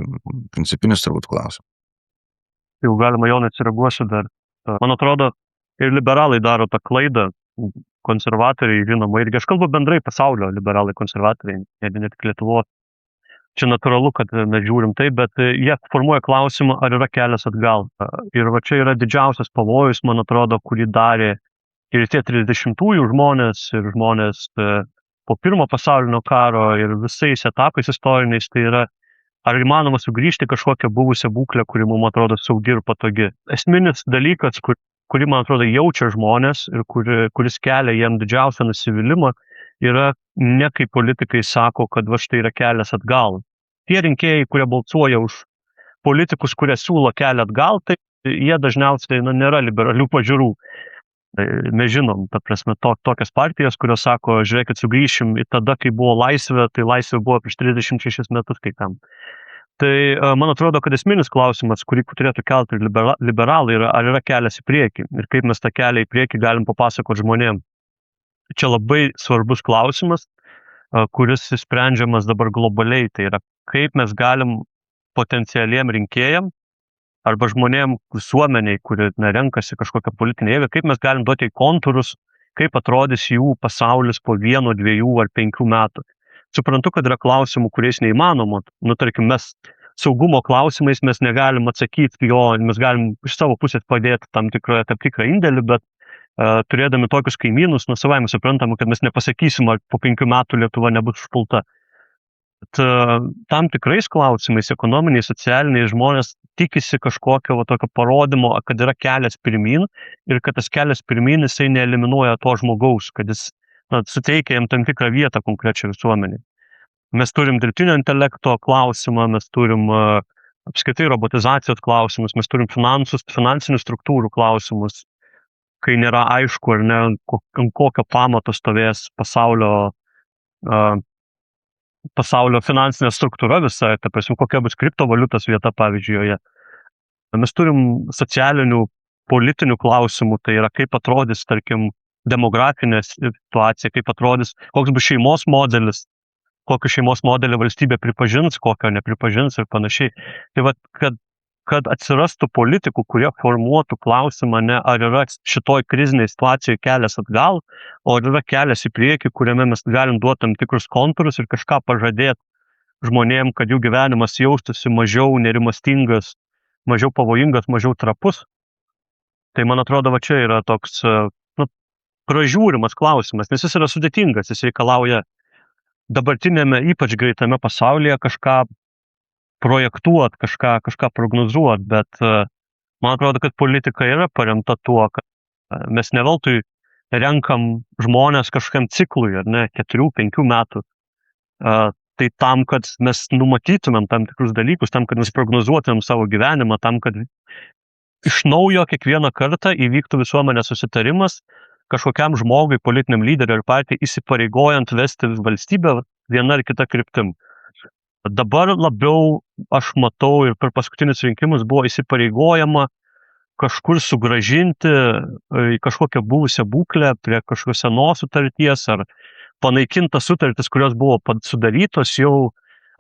principinis turbūt klausimas. Jau galima Jonai atsireaguosiu dar. Man atrodo, ir liberalai daro tą klaidą, konservatoriai, žinoma, irgi aš kalbu bendrai pasaulio liberalai konservatoriai, ne tik Lietuvos. Čia natūralu, kad mes žiūrim tai, bet jie formuoja klausimą, ar yra kelias atgal. Ir va čia yra didžiausias pavojus, man atrodo, kurį darė ir tie 30-ųjų žmonės, ir žmonės po pirmo pasaulinio karo, ir visais etapais istoriniais, tai yra, ar įmanoma sugrįžti kažkokią buvusią būklę, kuri mums atrodo saugi ir patogi. Esminis dalykas, kurį, man atrodo, jaučia žmonės ir kuris kelia jiem didžiausią nusivylimą, yra ne kaip politikai sako, kad va štai yra kelias atgal. Tie rinkėjai, kurie balsuoja už politikus, kurie siūlo kelią atgal, tai jie dažniausiai nėra liberalių pažiūrų. Mes žinom, ta prasme, tokias partijas, kurios sako, žiūrėkit, sugrįšim į tada, kai buvo laisvė, tai laisvė buvo prieš 36 metus kai kam. Tai man atrodo, kad esminis klausimas, kurį turėtų kelti ir liberalai, yra, ar yra kelias į priekį ir kaip mes tą kelią į priekį galim papasakoti žmonėm. Čia labai svarbus klausimas, kuris sprendžiamas dabar globaliai. Tai yra, kaip mes galim potencialiem rinkėjam arba žmonėm visuomeniai, kuri renkasi kažkokią politinę jėgą, kaip mes galim duoti kontūrus, kaip atrodys jų pasaulis po 1, 2 ar 5 metų. Suprantu, kad yra klausimų, kuriais neįmanoma. Tarkim, mes saugumo klausimais mes negalim atsakyti jo, mes galim iš savo pusės padėti tam tikrą indėlį, bet turėdami tokius kaimynus, savaime suprantama, kad mes nepasakysim, ar po 5 metų Lietuva nebus užpulta. Bet tam tikrais klausimais, ekonominiais, socialiniais, žmonės tikisi kažkokio tokio parodymo, kad yra kelias pirmyn ir kad tas kelias pirmyn jisai neeliminuoja to žmogaus, kad jis suteikia jam tam tikrą vietą konkrečią visuomenį. Mes turim dirbtinio intelekto klausimą, mes turim apskritai robotizacijos klausimus, mes turim finansinių struktūrų klausimus, kai nėra aišku, ar ne, ant kokio pamato stovės pasaulio finansinė struktūra visa, ta prasme, kokia bus kriptovaliutos vieta, pavyzdžiui, joje. Mes turim socialinių, politinių klausimų, tai yra, kaip atrodys, tarkim, demografinė situacija, kaip atrodys, koks bus šeimos modelis, kokį šeimos modelį valstybė pripažins, kokio nepripažins ir panašiai. Tai va, kad atsirastų politikų, kurie formuotų klausimą, ne ar yra šitoj kriziniai situacijai kelias atgal, o ar yra kelias į priekį, kuriame mes galim duoti tam tikrus kontūrus ir kažką pažadėti žmonėm, kad jų gyvenimas jaustųsi mažiau nerimastingas, mažiau pavojingas, mažiau trapus. Tai man atrodo, va čia yra toks pražiūrimas klausimas, nes jis yra sudėtingas, jis reikalauja dabartinėme, ypač greitame pasaulyje kažką projektuot, kažką prognozuot, bet man atrodo, kad politika yra paremta tuo, kad mes ne veltui renkam žmonės kažkam ciklui, ar ne, 4-5 metų. Tai tam, kad mes numatytumėm tam tikrus dalykus, tam, kad mes prognozuotumėm savo gyvenimą, tam, kad iš naujo kiekvieną kartą įvyktų visuomenės susitarimas kažkokiam žmogui, politiniam lyderiui ar partijai įsipareigojant vesti valstybę viena ar kita kryptim. Dabar labiau aš matau ir per paskutinius rinkimus buvo įsipareigojama kažkur sugrąžinti į kažkokią buvusią būklę prie kažkokios senos sutarties ar panaikintas sutartis, kurios buvo sudarytos, jau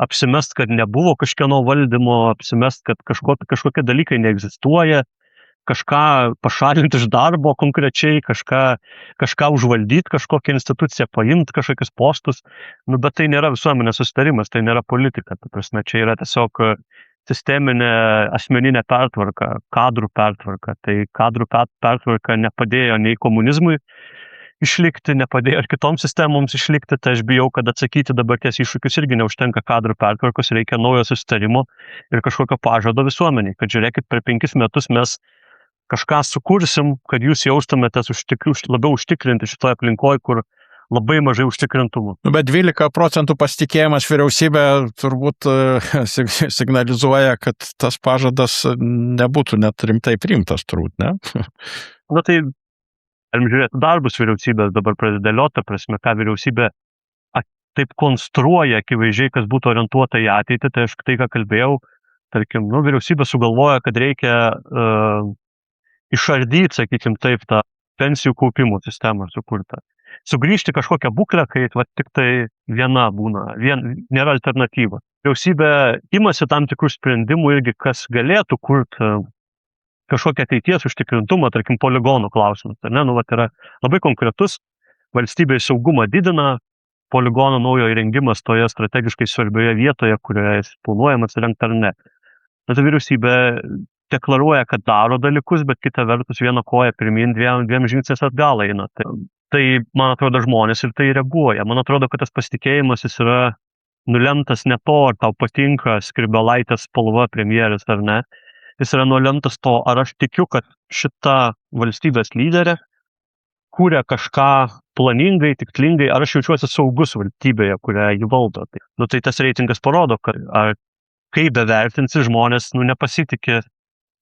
apsimest, kad nebuvo kažkieno valdymo, apsimest, kad kažkokie dalykai neegzistuoja, kažką pašalinti iš darbo konkrečiai, kažką užvaldyti, kažkokią instituciją paimti, kažkokius postus, bet tai nėra visuomenės susitarimas, tai nėra politika. Ta prasme, čia yra tiesiog sisteminė asmeninė pertvarka, kadrų pertvarka. Tai kadrų pertvarka nepadėjo nei komunizmui išlikti, nepadėjo ir kitoms sistemoms išlikti, tai aš bijau, kad atsakyti dabarties iššūkius irgi neužtenka kadrų pertvarkos, reikia naujo susitarimo ir kažkokio pažado visuomeniai, kad žiūrėkit, per 5 metus mes kažką sukursim, kad jūs jaustumėtės labiau užtikrinti šitoje aplinkoje, kur labai mažai užtikrintumų. Bet 12% pasitikėjimas vyriausybė turbūt signalizuoja, kad tas pažadas nebūtų net rimtai priimtas, turbūt, ne? Tai galim žiūrėti darbus vyriausybės dabar pradėliota prasme, ką vyriausybė taip konstruoja akivaizdžiai, kas būtų orientuota į ateitį, tai aš tai, ką kalbėjau, tarkim, vyriausybė sugalvoja, kad reikia išardyti, sakykim taip, tą pensijų kaupimo sistemą sukurtą. Sugrįžti kažkokią būklę, kai tik tai viena būna, nėra alternatyva. Vyriausybė imasi tam tikrų sprendimų irgi, kas galėtų kurti kažkokią ateities užtikrintumą, tarkim, poligonų klausimas. Yra labai konkretus, valstybės saugumą didina, poligono naujo įrengimas toje strategiškai svarbioje vietoje, kurioje planuojamas įrengti ar ne. Tai vyriausybė deklaruoja, kad daro dalykus, bet kita vertus viena koja pirmin, dviem žingsniais atgal eina. Tai, man atrodo, žmonės ir tai reaguoja. Man atrodo, kad tas pasitikėjimas jis yra nulemtas ne to, ar tau patinka Skrybėlaitės spalva premjeras ar ne. Jis yra nulemtas to, ar aš tikiu, kad šita valstybės lyderė kūrė kažką planingai, tikslingai, ar aš jaučiuosi saugus valstybėje, kurią jį valdo. Tai tas reitingas parodo, kad kaip bevertinsi žmonės nepasitikė,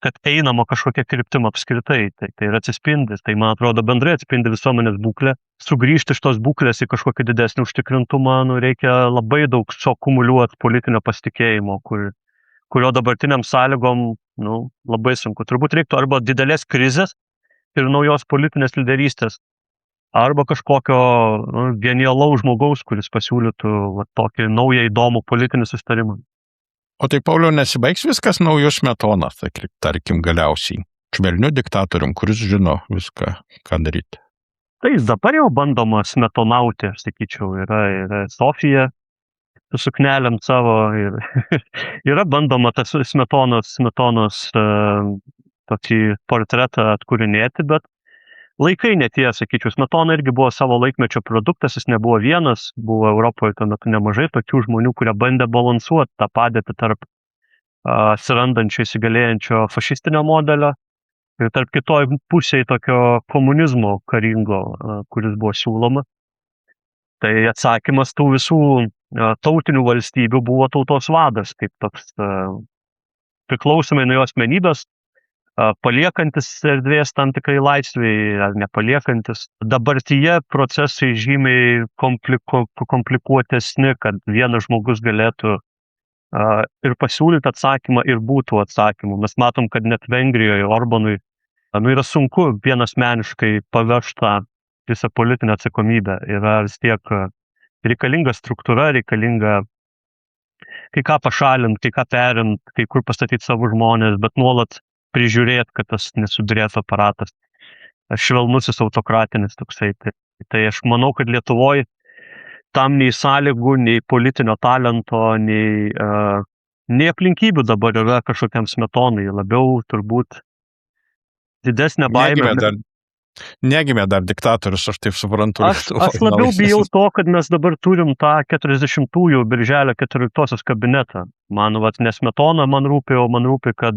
kad einama kažkokia kryptim apskritai. Tai yra atsispindis. Tai, man atrodo, bendrai atspindi visuomenės būklę. Sugrįžti iš tos būklės į kažkokį didesnį užtikrintumą, reikia labai daug suakumuliuoti politinio pasitikėjimo, kurio dabartiniam sąlygom labai sunku. Turbūt reiktų arba didelės krizės ir naujos politinės lyderystės, arba kažkokio genialaus žmogaus, kuris pasiūlytų tokį naują įdomų politinį susitarimą. O tai, Pauliau, nesibaigs viskas naujų Smetoną, tarkim, galiausiai? Švelniu diktatorium, kuris žino viską, ką daryti. Tai dabar jau bandoma smetonauti, aš sakyčiau, yra Sofija su suknelėm savo ir yra bandoma tas Smetonos tokį portretą atkūrinėti, bet laikai netie, sakyčiau, Smetona irgi buvo savo laikmečio produktas, jis nebuvo vienas, buvo Europoje tuo metu nemažai tokių žmonių, kurie bandė balansuoti tą padėtį tarp atsirandančio įsigalėjančio fašistinio modelio ir tarp kitoj pusėje tokio komunizmo karingo, kuris buvo siūloma. Tai atsakymas tų visų tautinių valstybių buvo tautos vadas, kaip toks priklausomai nuo jo asmenybės, paliekantis erdvės tam tikrai laisviai ar nepaliekantis. Dabartyje procesai žymiai komplikuotesni, kad vienas žmogus galėtų ir pasiūlyti atsakymą ir būtų atsakymų. Mes matom, kad net Vengrijoje Orbanui yra sunku vienasmeniškai pavežti tą visą politinę atsakomybę. Yra vis tiek reikalinga struktūra, reikalinga kai ką pašalinti, kai ką perimti, kai kur pastatyti savo žmonės, bet nuolat prižiūrėti, kad tas nesudrėtų aparatas. Švelnusis autokratinis toksai. Tai aš manau, kad Lietuvoje tam nei sąlygų, nei politinio talento, nei aplinkybių dabar yra kažkokiam Smetonai. Labiau turbūt didesnė baimė. Negimė dar diktatorius, aš taip suprantu. Aš labiau bijau to, kad mes dabar turim tą 40-ųjų birželio 14 kabinetą. Man, ne Smetona man rūpi, o man rūpi, kad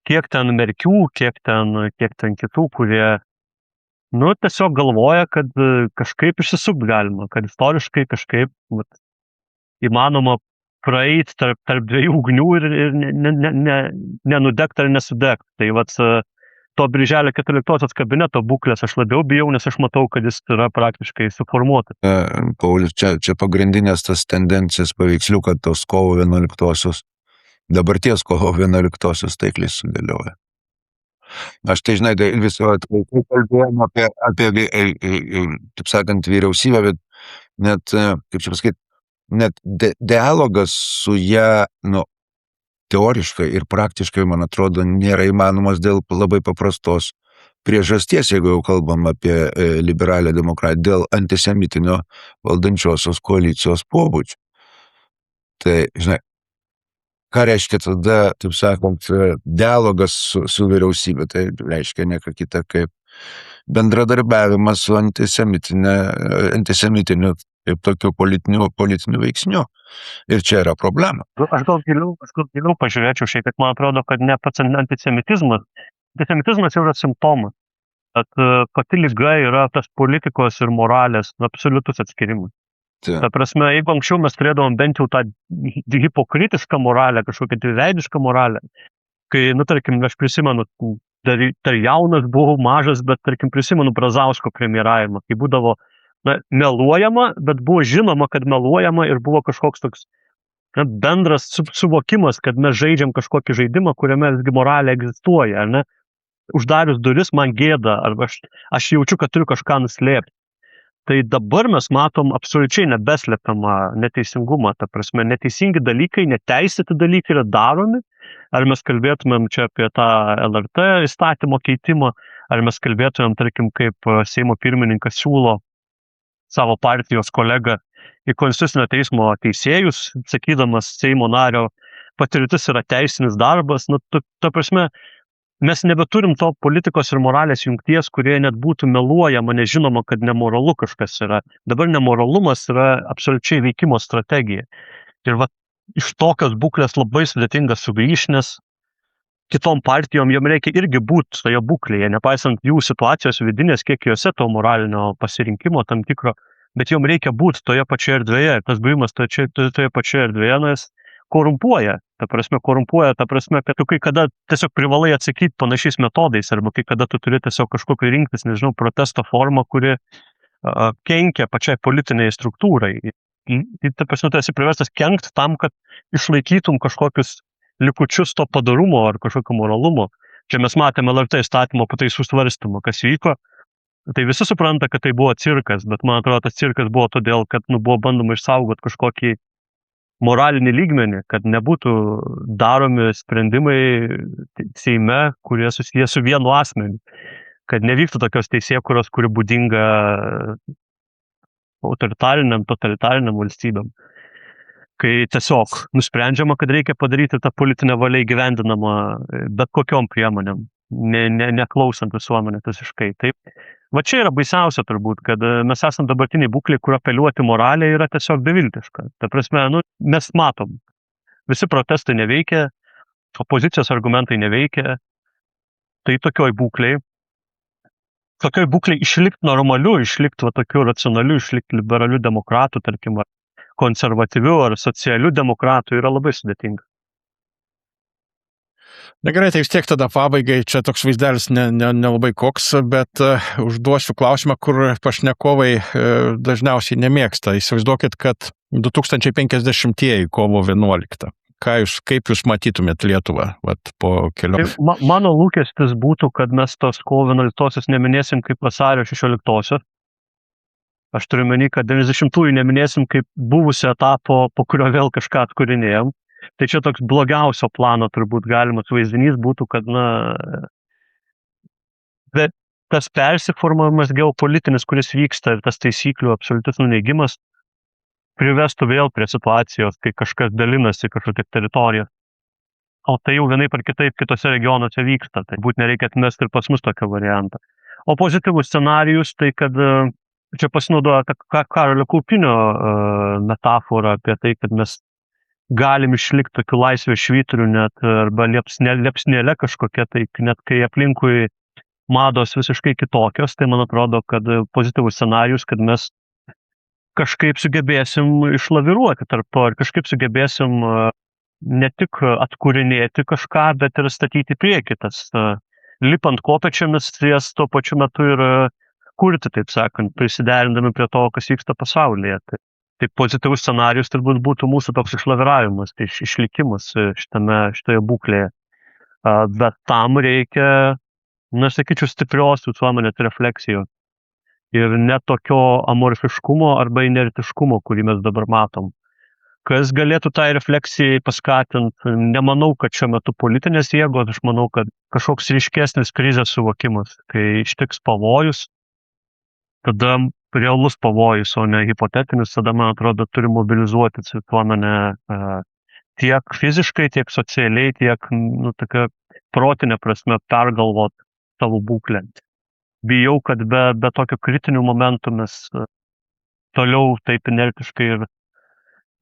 kiek ten Merkių, kiek ten kitų, kurie, tiesiog galvoja, kad kažkaip išsisukt galima, kad istoriškai kažkaip įmanoma praeiti tarp dviejų ugnių ir nenudegt ar nesudegt. Tai to birželio 14 kabineto būklės aš labiau bijau, nes aš matau, kad jis yra praktiškai suformuotas. Paulius, čia pagrindinės tas tendencijas paveiksliuką tos kovo 11-osios. Dabarties kovo 11-osios taikliai sudėlioja. Aš tai, žinai, visą laiką kalbėjom apie, taip sakant, vyriausybę, bet net, kaip čia pasakyti, net dialogas su ją, teoriškai ir praktiškai, man atrodo, nėra įmanomas dėl labai paprastos priežasties, jeigu jau kalbam apie liberalią demokratiją, dėl antisemitinio valdančiosios koalicijos pobūdžio. Tai, žinai, ką reiškia tada, taip sakant, dialogas su vyriausybė? Tai reiškia nieko kita kaip bendradarbiavimas su antisemitiniu kaip tokiu politiniu veiksniu. Ir čia yra problema. Aš gal giliau pažiūrėčiau šiek tiek, man atrodo, kad ne pats antisemitizmas. Antisemitizmas jau yra simptomas. Kad pati liga yra tas politikos ir moralės absoliutus atskirimas. Ta prasme, jeigu anksčiau mes turėdavom bent jau tą hipokritišką moralę, kažkokią dviveidišką moralę, kai, tarkim, aš prisimenu, dar jaunas buvau, mažas, bet, tarkim, prisimenu Brazausko premjeravimą, kai būdavo meluojama, bet buvo žinoma, kad meluojama ir buvo kažkoks toks bendras suvokimas, kad mes žaidžiam kažkokį žaidimą, kuriame visgi moralė egzistuoja, ar ne? Uždarius duris man gėda, arba aš jaučiu, kad turiu kažką nuslėpti. Tai dabar mes matom absoliučiai nebeslepiamą neteisingumą, ta prasme, neteisingi dalykai, neteisėti dalykai yra daromi, ar mes kalbėtumėm čia apie tą LRT įstatymo keitimą, ar mes kalbėtumėm, tarkim, kaip Seimo pirmininkas siūlo savo partijos kolegą į Konstitucinio teismo teisėjus, sakydamas Seimo nario patirtis yra teisinis darbas, ta prasme, mes nebeturim to politikos ir moralės jungties, kurie net būtų meluojama, nežinoma, kad nemoralu kažkas yra. Dabar nemoralumas yra absoliučiai veikimo strategija. Ir iš tokios būklės labai sudėtinga sugrįžti, nes kitom partijom jom reikia irgi būti toje būklėje, nepaisant jų situacijos vidinės, kiek juose to moralinio pasirinkimo tam tikro, bet jom reikia būti toje pačioje erdvėje. Tas buvimas toje pačioje erdvėje, nes korumpuoja, ta prasme, kad tu kai kada tiesiog privalai atsakyti panašiais metodais, arba kai kada tu turi tiesiog kažkokį rinktis, nežinau, protesto formą, kuri kenkia pačiai politiniai struktūrai. Ta prasme, tu esi priverstas kenkti tam, kad išlaikytum kažkokius likučius to padarumo ar kažkokio moralumo. Čia mes matėme LRT įstatymo pataisų svarstymą, kas vyko. Tai visi supranta, kad tai buvo cirkas, bet man atrodo, tas cirkas buvo todėl, kad buvo bandoma išsaugoti kažkokį moralinį lygmenį, kad nebūtų daromi sprendimai Seime, kurie susiję su vienu asmeniu, kad nevyktų tokios teisėkūros, kuri būdinga totalitariniam valstybėm, kai tiesiog nusprendžiama, kad reikia padaryti tą politinę valią įgyvendinamą bet kokiom priemonėm, neklausant visuomenės visiškai. Taip. Va čia yra baisiausia turbūt, kad mes esam dabartiniai būklė, kur apeliuoti moralė yra tiesiog beviltiška. Ta prasme, mes matom, visi protestai neveikia, opozicijos argumentai neveikia, tai tokioj būklėj išlikti normaliu, išlikti tokiu racionaliu, išlikti liberaliu demokratų, tarkim, ar konservatyviu ar socialiu demokratų yra labai sudėtinga. Na gerai, tai vis tiek tada pabaigai, čia toks vaizdelis nelabai koks, bet užduosiu klausimą, kur pašnekovai dažniausiai nemėgsta. Įsivaizduokit, kad 2050-ieji kovo 11. Kaip jūs matytumėt Lietuvą po kelių? Tai mano lūkestis būtų, kad mes tos kovo 11-osios neminėsim kaip vasario 16-osios. Aš turiu meni, kad 90-ųjų neminėsim kaip buvusio etapo, po kurio vėl kažką atkūrinėjom. Tai čia toks blogiausio plano turbūt galimas vaizdinys būtų, kad tas persiformavimas geopolitinis, kuris vyksta ir tas taisyklių absoliutus nuneigimas privestų vėl prie situacijos, kai kažkas dalinasi kažkokią teritoriją. O tai jau vienaip ar kitaip kitose regionuose vyksta, tai būt nereikia atmesti ir pas mus tokio variantą. O pozityvus scenarijus, tai kad čia pasinaudoja Karolio Kaupinio metaforą apie tai, kad mes galim išlikti tokiu laisvės švyturiu net arba liepsnėle kažkokia, tai net kai aplinkui mados visiškai kitokios, tai man atrodo, kad pozityvus scenarijus, kad mes kažkaip sugebėsim išlaviruoti tarp to ir kažkaip sugebėsim ne tik atkūrinėti kažką, bet ir statyti priekį, tas lipant kopėčiomis, ties tuo pačiu metu ir kurti, taip sakant, prisiderindami prie to, kas vyksta pasaulyje. Tai pozityvus scenarijus turbūt būtų mūsų toks išlaviravimas, tai išlikimas šitoje būklėje. Bet tam reikia, sakyčiau, stiprios visuomenės refleksijos. Ir ne tokio amorfiškumo arba inertiškumo, kurį mes dabar matom. Kas galėtų tai refleksijai paskatinti? Nemanau, kad šiuo metu politinės jėgos, aš manau, kad kažkoks ryškesnis krizės suvokimas, kai ištiks pavojus, tada realus pavojus, o ne hipotetinis, tada, man atrodo, turi mobilizuoti visuomenę tiek fiziškai, tiek socialiai, tiek tokia protinė prasme pergalvot savo būklę. Bijau, kad be tokio kritinių momentų mes toliau taip inertiškai ir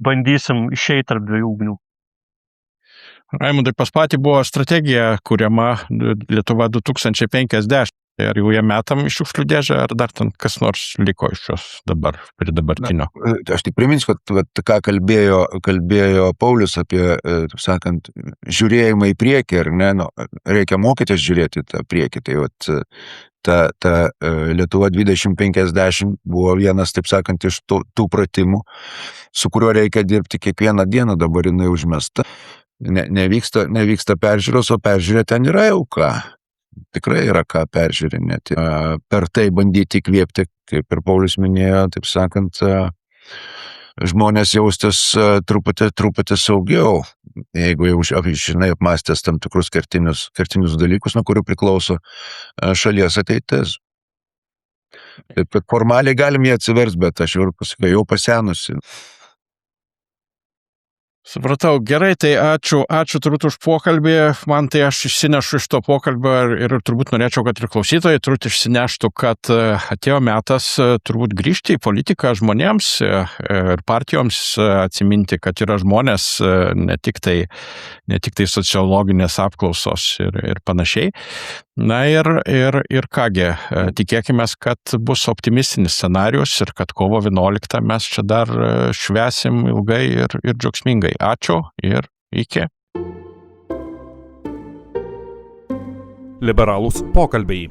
bandysim išeiti tarp dviejų ugnių. Raimundai, pas patį buvo strategija kuriama Lietuva 2050. Ir jau jie metam iš šiukšlių dėžę, ar dar ten kas nors liko iš jos dabar, prie dabartinio? Aš tik priminsiu, kad ką kalbėjo Paulius apie, taip sakant, žiūrėjimą į priekį, ar ne, nu, reikia mokytis žiūrėti tą priekį. Tai vat, ta Lietuva 2050 buvo vienas, taip sakant, iš tų pratimų, su kuriuo reikia dirbti kiekvieną dieną, dabar jinai užmesta. Nevyksta peržiūros, o peržiūrė ten yra jau ką. Tikrai yra ką peržiūrinėti. Per tai bandyti įkvėpti, kaip ir Paulius minėjo, taip sakant, žmonės jaustis truputį saugiau, jeigu jau žinai apmąstęs tam tikrus kertinius dalykus, nuo kurių priklauso šalies ateitis. Taip, kad formaliai galim jį atsivers, bet aš jau pasenusi. Supratau, gerai, tai ačiū turbūt už pokalbį, man tai aš išsinešu iš to pokalbio ir turbūt norėčiau, kad ir klausytojai turbūt išsineštų, kad atėjo metas turbūt grįžti į politiką žmonėms ir partijoms atsiminti, kad yra žmonės, ne tik tai sociologinės apklausos ir panašiai. Na ir kągi, tikėkime, kad bus optimistinis scenarius ir kad kovo 11 mes čia dar švęsim ilgai ir džiaugsmingai. Ačiū ir iki. Liberalūs pokalbiai.